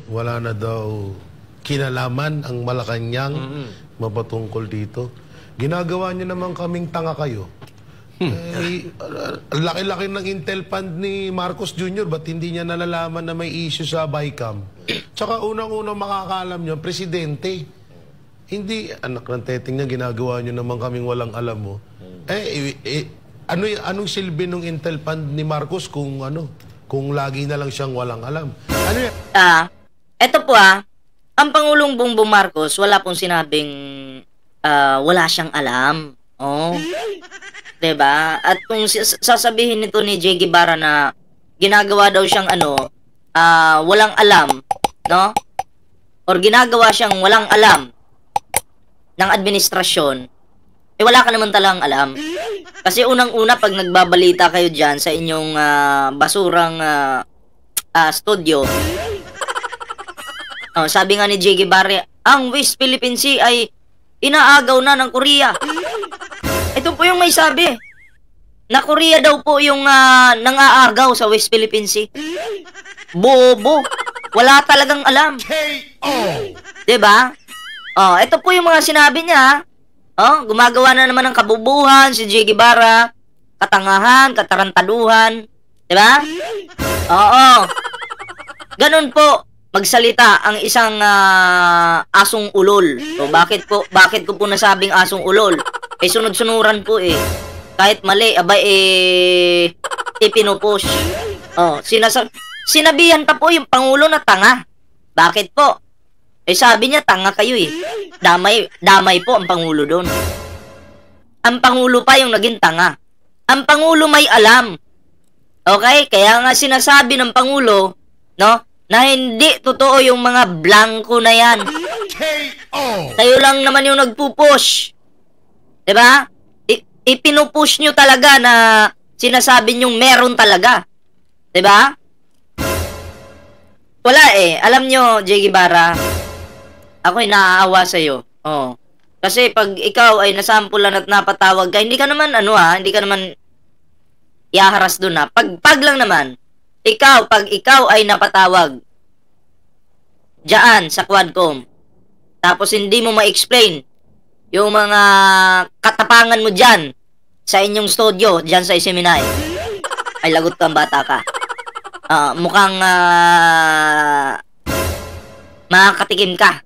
wala na daw kinalaman ang Malacanang mapatungkol dito. Ginagawa niyo naman kaming tanga kayo. Laki-laki ng Intel Fund ni Marcos Jr. Ba't hindi niya nalalaman na may issue sa BICAM? Tsaka unang-unang makakalam niyo, presidente. Hindi, anak ng teteng niya, ginagawa niyo naman kaming walang alam mo. Anong silbi ng Intel Fund ni Marcos kung lagi na lang siyang walang alam? Ano yan? Eto po ang Pangulong Bongbong Marcos, wala pong sinabing wala siyang alam. Oh. 'Di ba? At kung sasabihin nito ni J. Guevara na ginagawa daw siyang walang alam, no? Or ginagawa siyang walang alam ng administrasyon, wala ka naman talagang alam. Kasi unang-una pag nagbabalita kayo diyan sa inyong basurang studio, sabi nga ni J. Guevara, ang West Philippine Sea ay inaagaw na ng Korea. Ito po yung may sabi na Korea daw po yung nang-aagaw sa West Philippine Sea. Bobo. Wala talagang alam. Diba? Ito po yung mga sinabi niya. Gumagawa na naman ng kabubuhan si J. Guevara. Katangahan, katarantaduhan. Diba? Oo. Ganun po magsalita ang isang asong ulol. So bakit ko po nasabing asong ulol? Sunod-sunuran po Kahit mali, ipinupush. Sinabihan pa po yung Pangulo na tanga. Bakit po? Sabi niya tanga kayo Damay po ang Pangulo doon. Ang Pangulo pa yung naging tanga. Ang Pangulo may alam. Okay? Kaya nga sinasabi ng Pangulo, no, na hindi totoo yung mga blanco na yan. Kayo lang naman yung nagpupush. Diba? Ipinupush nyo talaga na sinasabi nyong meron talaga. Diba? Wala Alam nyo, J. Guevara, ako'y naaawa sa'yo. Kasi pag ikaw ay nasampulan at napatawag ka, hindi ka naman hindi ka naman iaharas dun Pag lang naman, pag ikaw ay napatawag diyan sa Quadcom, tapos hindi mo ma-explain yung mga katapangan mo dyan sa inyong studio, dyan sa Isiminay, ay lagot kang bata ka. Mukhang makakatikim ka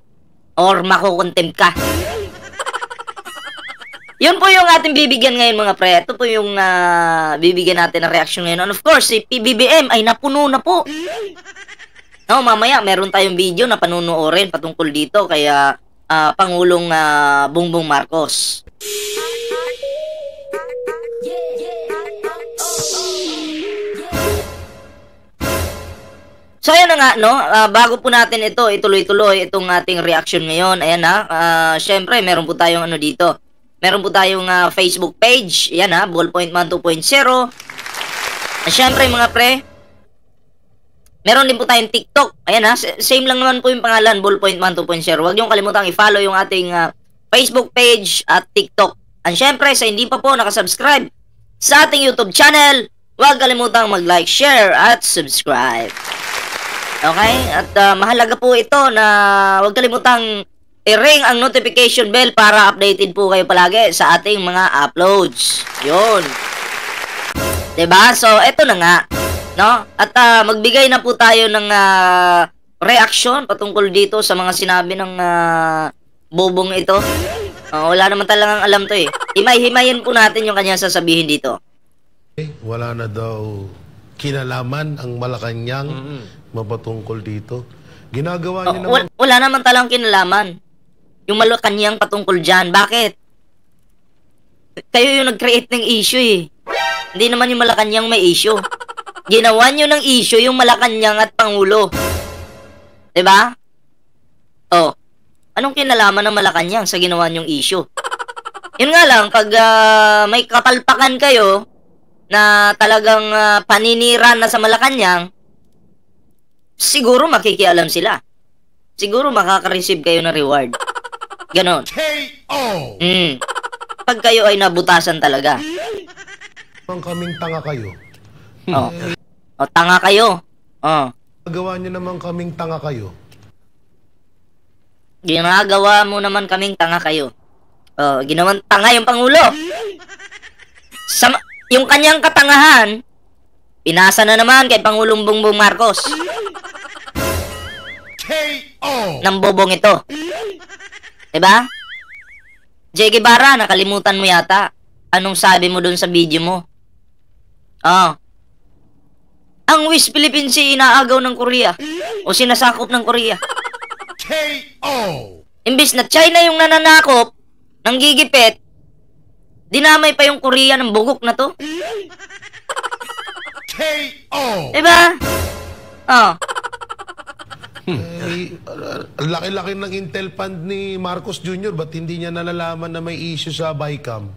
or makukontempt ka. Yun po yung ating bibigyan ngayon mga pre. Ito po yung bibigyan natin ng reaction ngayon. And of course, si PBBM ay napuno na po. Mamaya meron tayong video na panunuorin patungkol dito kaya Pangulong Bongbong Marcos. So ayan na nga bago po natin ituloy-tuloy itong ating reaction ngayon. Ayan syempre meron po tayong dito. Meron po tayong Facebook page. Ayan Ballpoint Man 2.0. Syempre mga pre, meron din po tayong TikTok. Ayan same lang naman po yung pangalan, Ballpoint Man 2.0. Huwag niyong kalimutang i-follow yung ating Facebook page at TikTok. And syempre, sa hindi pa po nakasubscribe sa ating YouTube channel, huwag kalimutang mag-like, share, at subscribe. Okay? At mahalaga po ito na huwag kalimutang i-ring ang notification bell para updated po kayo palagi sa ating mga uploads. Yun. Diba? So, eto na nga. No? At magbigay na po tayo ng reaction patungkol dito sa mga sinabi ng bobong ito. Wala naman talagang alam to Himay-himayin po natin yung kanyang sasabihin dito. Wala na daw kinalaman ang Malacanang mapatungkol dito. Ginagawa niyo naman... Wala naman talagang kinalaman yung Malacanang patungkol dyan. Bakit? Kayo yung nag-create ng issue Hindi naman yung Malacanang may issue. Ginawa nyo ng issue yung Malacanang at Pangulo. Diba? Anong kinalaman ng Malacanang sa ginawa nyong issue? Yun nga lang, pag may kapalpakan kayo na talagang paninira na sa Malacanang, siguro makikialam sila. Siguro makaka-receive kayo ng reward. Ganon. Pag kayo ay nabutasan talaga. Kaming tanga kayo. Tanga kayo. Gawa niyo naman kaming tanga kayo. Ginagawa mo naman kaming tanga kayo. Oh, ginawang tanga yung Pangulo. Yung kanyang katangahan, pinasa na naman kay Pangulong Bongbong Marcos. KO! Nang bobong ito. Diba? J. Guevara, nakalimutan mo yata. Anong sabi mo dun sa video mo? Oh. Ang West Philippine Sea inaagaw ng Korea. O sinasakop ng Korea. KO! Imbis na China yung nananakop, ng gigipit, dinamay pa yung Korea ng bugok na to. KO! Diba? Oh. Ang laki-laki ng Intel fund ni Marcos Jr. Ba't hindi niya nalalaman na may issue sa BICAM?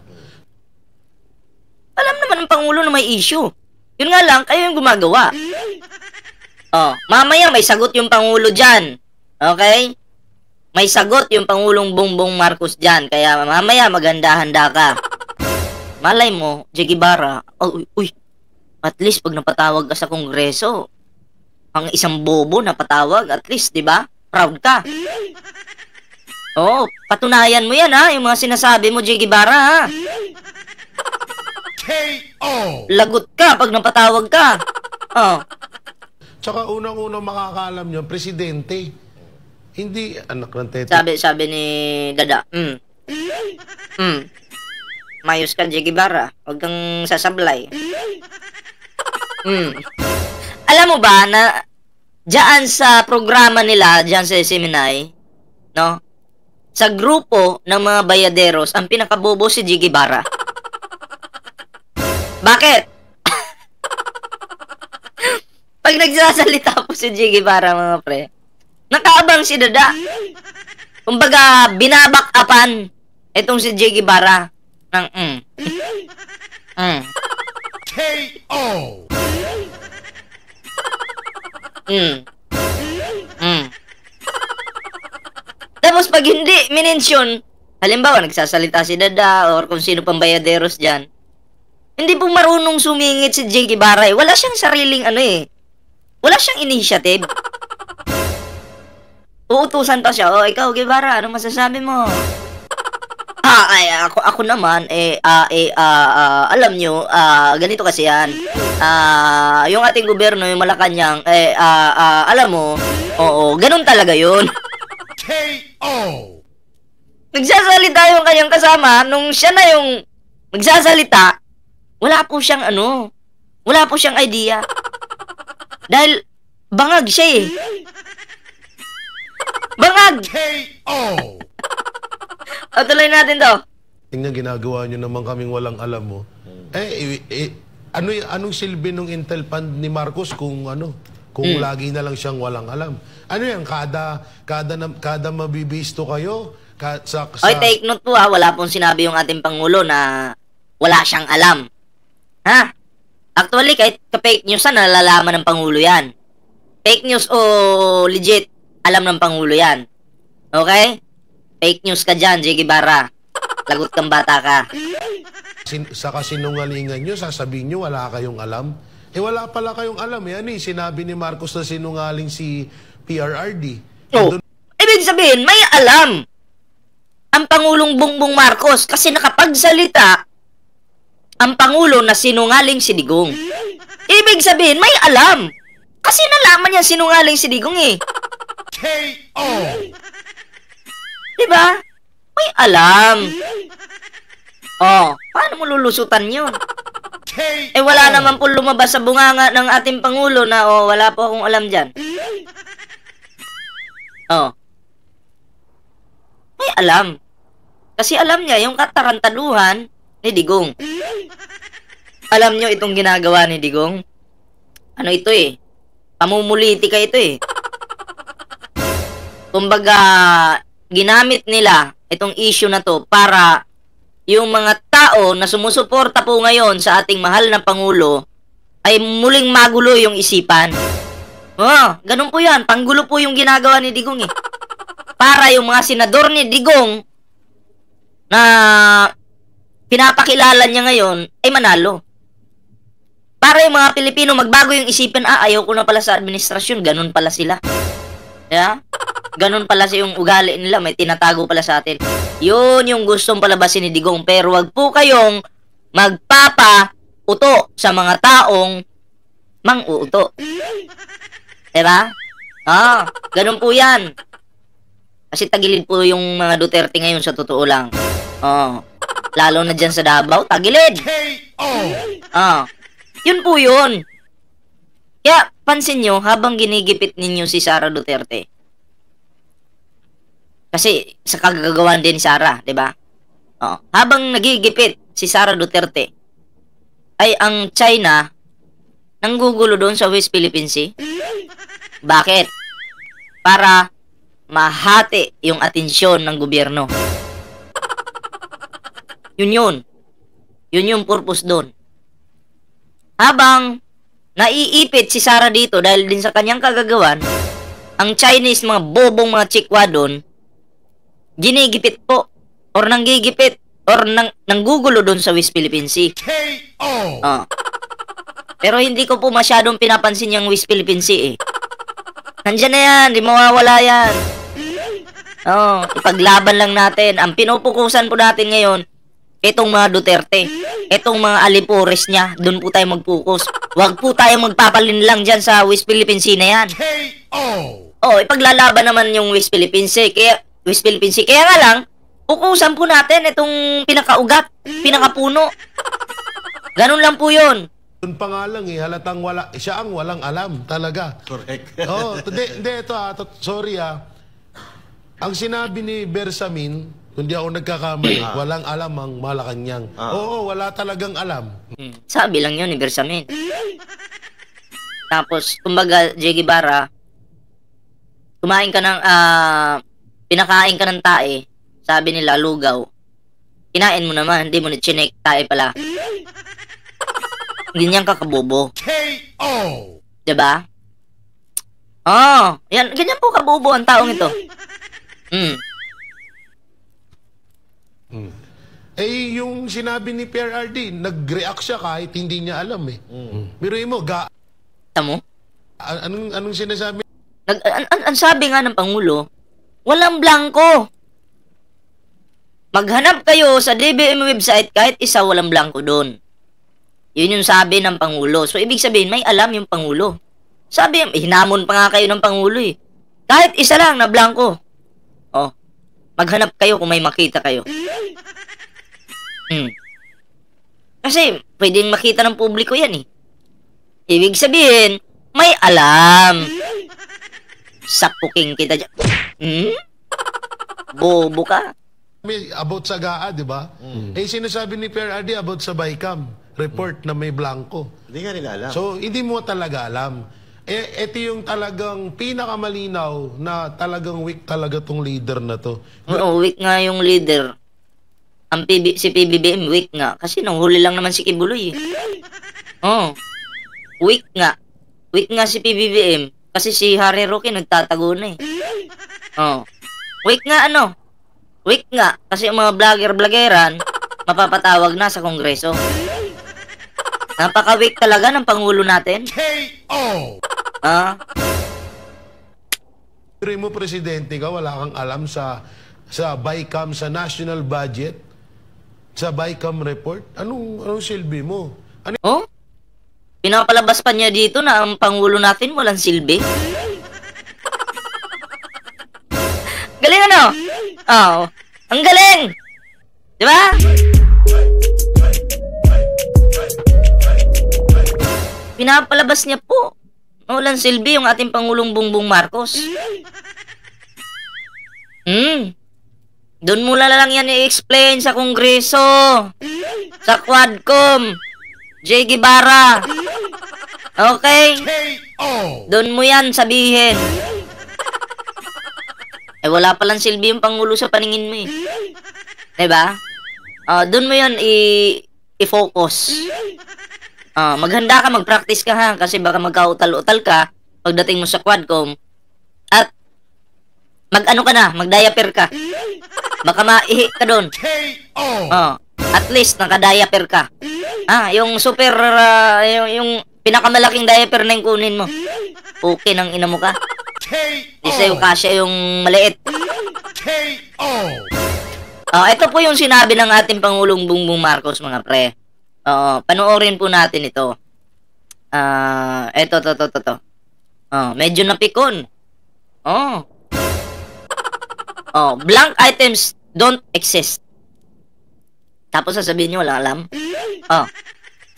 Alam naman ng Pangulo na may issue. Yun nga lang, kayo yung gumagawa. Oh, mamaya may sagot yung Pangulo dyan. Okay? May sagot yung Pangulong Bongbong Marcos dyan. Kaya mamaya maganda-handa ka. Malay mo, J. Guevara, uy, at least pag napatawag ka sa Kongreso, ang isang bobo napatawag, at least, di ba? Proud ka. Oo, patunayan mo yan, ha? Yung mga sinasabi mo, J. Guevara, ha? KO! Lagot ka pag napatawag ka. Oh. Tsaka unang-unang makakaalam nyo, presidente. Hindi anak ng tete. Sabi ni Dada, mayos ka, J. Guevara. Huwag kang sasablay. Alam mo ba na diyan sa programa nila, diyan sa Seminay, no? Sa grupo ng mga bayaderos, ang pinakabobo si J. Guevara. Bakit? Pag nagsasalita po si J. Guevara, mga pre, nakaabang si Dada. Kumbaga, binabak-apan itong si J. Guevara ng KO! Tapos pag hindi minensyon, halimbawa nagsasalita si Dada or kung sino pang bayaderos dyan, hindi po marunong sumingit si J. Guevara eh. Wala siyang sariling wala siyang initiative. Uutusan pa siya, ikaw Guevara, ano masasabi mo? Ako naman, alam nyo, ganito kasi yan. Yung ating gobyerno, yung Malacanang, alam mo, oo, ganun talaga yun. KO! Nagsasalita yung kanyang kasama, nung siya na yung nagsasalita, wala po siyang idea. Dahil, bangag siya eh. Bangag! KO! Tuloy natin to. Tingnan, ginagawa nyo naman kaming walang alam mo. Anong silbi ng Intel fund ni Marcos kung lagi na lang siyang walang alam? Ano yan? Kada mabibisto kayo? Oy, take note po ha. Wala pong sinabi yung ating Pangulo na wala siyang alam. Ha? Actually, kahit ka-fake news na nalalaman ng Pangulo yan. Fake news o legit, alam ng Pangulo yan. Okay? Fake news ka dyan, J. Guevara. Lagot kang bata ka. Sa kasinungalingan nyo, sasabihin nyo wala kayong alam. Wala pala kayong alam. Sinabi ni Marcos na sinungaling si PRRD. Ibig sabihin, may alam ang Pangulong Bongbong Marcos kasi nakapagsalita ang Pangulo na sinungaling si Digong. Ibig sabihin, may alam. Kasi nalaman niya sinungaling si Digong eh. KO! Diba? May alam. Paano mo lulusutan yun? Wala naman po lumabas sa bunganga ng ating Pangulo na, wala po akong alam dyan. May alam. Kasi alam niya yung katarantaduhan ni Digong. Alam nyo itong ginagawa ni Digong? Ano ito eh? Pamumulitika ito eh. Kumbaga, ginamit nila itong issue na to para yung mga tao na sumusuporta po ngayon sa ating mahal na Pangulo ay muling magulo yung isipan. Ganun po yan. Panggulo po yung ginagawa ni Digong eh. Para yung mga senador ni Digong na pinapakilala niya ngayon ay manalo. Para yung mga Pilipino magbago yung isipan, ayaw ko na pala sa administrasyon, ganun pala sila. Yeah? ganun pala yung ugali nila, may tinatago pala sa atin. Yun yung gustong palabasin ni Digong, pero wag po kayong magpapa-uto sa mga taong mang-uuto. Diba? Ganun po yan. Kasi tagilid po yung mga Duterte ngayon sa totoo lang. Lalo na dyan sa Davao, tagilid. Yun po yun. Kaya, pansin nyo, habang ginigipit ninyo si Sara Duterte, kasi sa kagagawan din ni Sara, di ba? Habang nagigipit si Sara Duterte, ay ang China nanggugulo doon sa West Philippine Sea. Bakit? Para mahati yung atensyon ng gobyerno. Yun yung purpose doon. Habang naiipit si Sara dito dahil din sa kanyang kagagawan, ang Chinese mga bobong mga chikwa doon, ginigipit po, or nanggigipit, or nanggugulo doon sa West Philippine Sea. Pero hindi ko po masyadong pinapansin yung West Philippine Sea eh. Nandyan na yan, di mawawala yan. Ipaglaban lang natin. Ang pinupukusan po natin ngayon, itong mga Duterte, itong mga alipores niya, doon po tayo mag-focus. Huwag po tayo magpapalinlang dyan sa West Philippine Sea na yan. Ipaglalaban naman yung West Philippine Sea. Kaya nga lang, pukusan po natin itong pinakaugat, pinakapuno. Ganun lang po yun. Doon pa nga lang halatang siya ang walang alam talaga. Correct. Hindi, ito sorry Ang sinabi ni Bersamin, kung di ako nagkakamali, walang alam ang Malacanang. Oo, wala talagang alam. Sabi lang yun ni Bersamin. Tapos, kumbaga, Che Guevara, pinakain ka ng tae, sabi nila, lugaw. Kinain mo naman, hindi mo na chinek, tae pala. Ganyan ka kabobo. Diba? Yan, ganyan po kabobo ang taong ito. Yung sinabi ni Pierre RD, nag-react siya kahit hindi niya alam eh. Biruin mo, Tamo? anong sinasabi? Ang sabi nga ng Pangulo, walang blanco. Maghanap kayo sa DBM website, kahit isa walang blanco doon. Yun yung sabi ng Pangulo. So, ibig sabihin, may alam yung Pangulo. Sabi, hinamon pa nga kayo ng Pangulo eh. Kahit isa lang na blanco. Maghanap kayo kung may makita kayo. Kasi, pwedeng makita ng publiko yan eh. Ibig sabihin, may alam. Sapuking kita dyan. Bobo ka. About sa GAA, di ba? Sinasabi ni Pierre RD about sa BICAM report na may blanco. Hindi nga nila alam. So, hindi mo talaga alam. Ito yung talagang pinakamalinaw na talagang weak talaga tong leader na to. Weak nga yung leader. Si PBBM, weak nga. Kasi nanghuli lang naman si Kibuloy eh. Weak nga. Weak nga si PBBM. Kasi si Harry Roque nagtatago na eh. Weak nga Weak nga. Kasi yung mga vlogger-vloggeran, mapapatawag na sa Kongreso. Napaka-weak talaga ng Pangulo natin. Pero mo presidente ka, wala kang alam sa BICAM, sa national budget, sa BICAM report. Anong silbi mo? Pinapalabas pa niya dito na ang Pangulo natin walang silbi. Galing ang galing! Diba? Pinapalabas niya po. Walang silbi yung ating Pangulong Bongbong Marcos. Doon mo lang yan i-explain sa Kongreso. Sa Quadcom. Che Guevara. Okay? Doon mo yan sabihin. Wala palang silbi yung Pangulo sa paningin mo eh. Diba? Doon mo yan i-focus. Maghanda ka, mag-practice ka ha, kasi baka magkautal-utal ka pagdating mo sa Quadcom. At mag-ano ka na, mag-diaper ka. Baka maihi ka doon. At least naka-diaper ka. Yung super, yung pinakamalaking diaper na yung kunin mo. Okay nang ina mo ka. sa'yo kasya yung maliit. KO! Ito po yung sinabi ng ating Pangulong Bongbong Marcos, mga pre. Panoorin po natin ito. Ito. Medyo napikon. Blank items don't exist. Tapos sasabihin nyo, wala alam.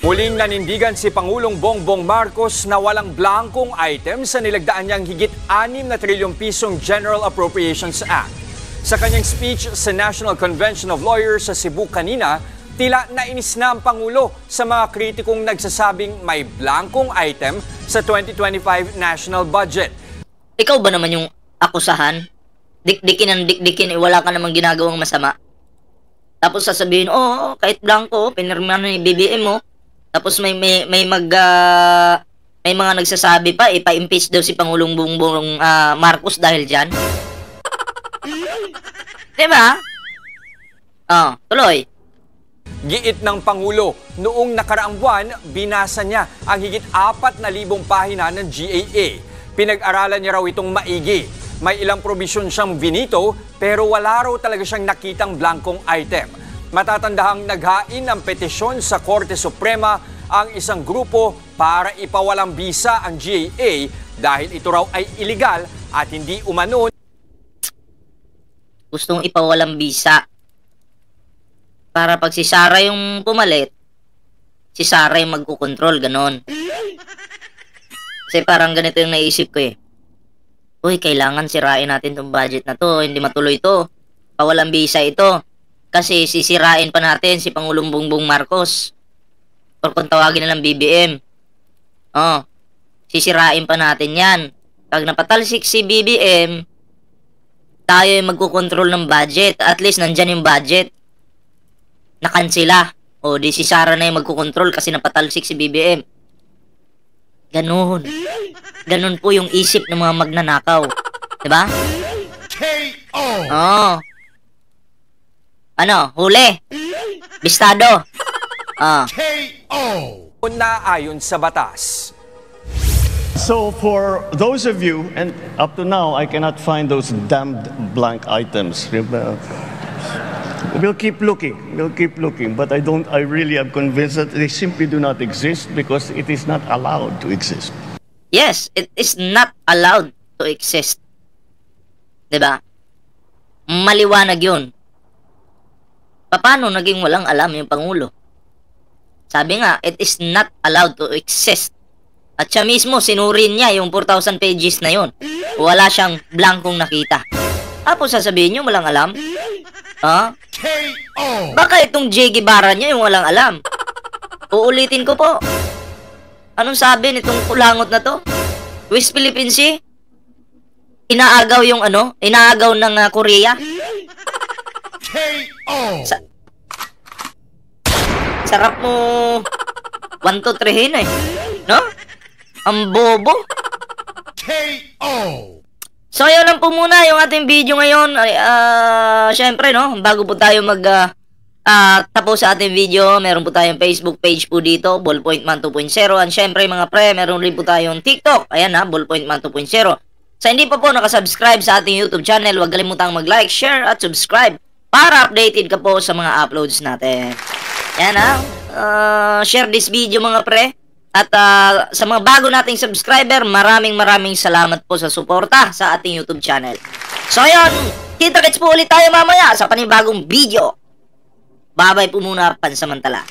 Muling nanindigan si Pangulong Bongbong Marcos na walang blankong items sa nilagdaan niyang higit 6 na trilyong pisong General Appropriations Act. Sa kanyang speech sa National Convention of Lawyers sa Cebu kanina, tila nainis na ang Pangulo sa mga kritikong nagsasabing may blankong item sa 2025 national budget. Ikaw ba naman yung akusahan? Dikdikin, wala ka namang ginagawang masama. Tapos sasabihin, kahit blanco, pinirmahan ni BBM mo. Tapos may mga nagsasabi pa, ipa-impeach daw si Pangulong Bongbong Marcos dahil dyan. Diba? Tuloy. Giit ng Pangulo, noong nakaraang buwan, binasa niya ang higit 4,000 pahina ng GAA. Pinag-aralan niya raw itong maigi. May ilang probisyon siyang binito, pero wala raw talaga siyang nakitang blankong item. Matatandahang naghain ng petisyon sa Korte Suprema ang isang grupo para ipawalang bisa ang GAA dahil ito raw ay illegal at hindi umano. Gustong ipawalang bisa. Para pag si Sara yung pumalit, si Sara yung magkukontrol, ganon. Kasi parang ganito yung naisip ko eh. Uy, kailangan sirain natin tong budget na to, hindi matuloy to. Pawalang bisa ito. Kasi sisirain pa natin si Pangulong Bongbong Marcos. Or kung tawagin nilang BBM. Sisirain pa natin yan. Pag napatalsik si BBM, tayo yung magkukontrol ng budget. At least nandyan yung budget. Nakansila. Di si Sara na yung magkukontrol kasi napatalsik si BBM. Ganon. Ganon po yung isip ng mga magnanakaw. Diba? KO! Huli. Bistado. KO! Na ayon sa batas. So for those of you, and up to now, I cannot find those damned blank items. We'll keep looking, but I really am convinced that they simply do not exist because it is not allowed to exist. Yes, it is not allowed to exist. Diba? Maliwanag yun. Paano naging walang alam yung Pangulo? Sabi nga, it is not allowed to exist. At siya mismo, sinurin niya yung 4,000 pages na yun. Wala siyang blankong nakita. Tapos sasabihin niyo, walang alam? KO! Baka itong J. Guevara niya yung walang alam. Uulitin ko po. Anong sabi nitong kulangot na to? West Philippine Sea? Inaagaw yung inaagaw ng Korea? KO! Sarap mo 1, 2, 3 eh. No? Ang bobo. KO! So, yun lang po muna yung ating video ngayon. Syempre, no? Bago po tayo tapos sa ating video, meron po tayong Facebook page po dito, Ballpoint Man 2.0. And syempre, mga pre, meron rin po tayong TikTok. Ayan na, Ballpoint Man 2.0. Sa hindi pa po nakasubscribe sa ating YouTube channel, huwag kalimutang mag-like, share, at subscribe para updated ka po sa mga uploads natin. Yan ha. Share this video, mga pre. At sa mga bago nating subscriber, maraming salamat po sa suporta sa ating YouTube channel. So yun, kita-kits po ulit tayo mamaya sa panibagong video. Bye-bye po muna pansamantala.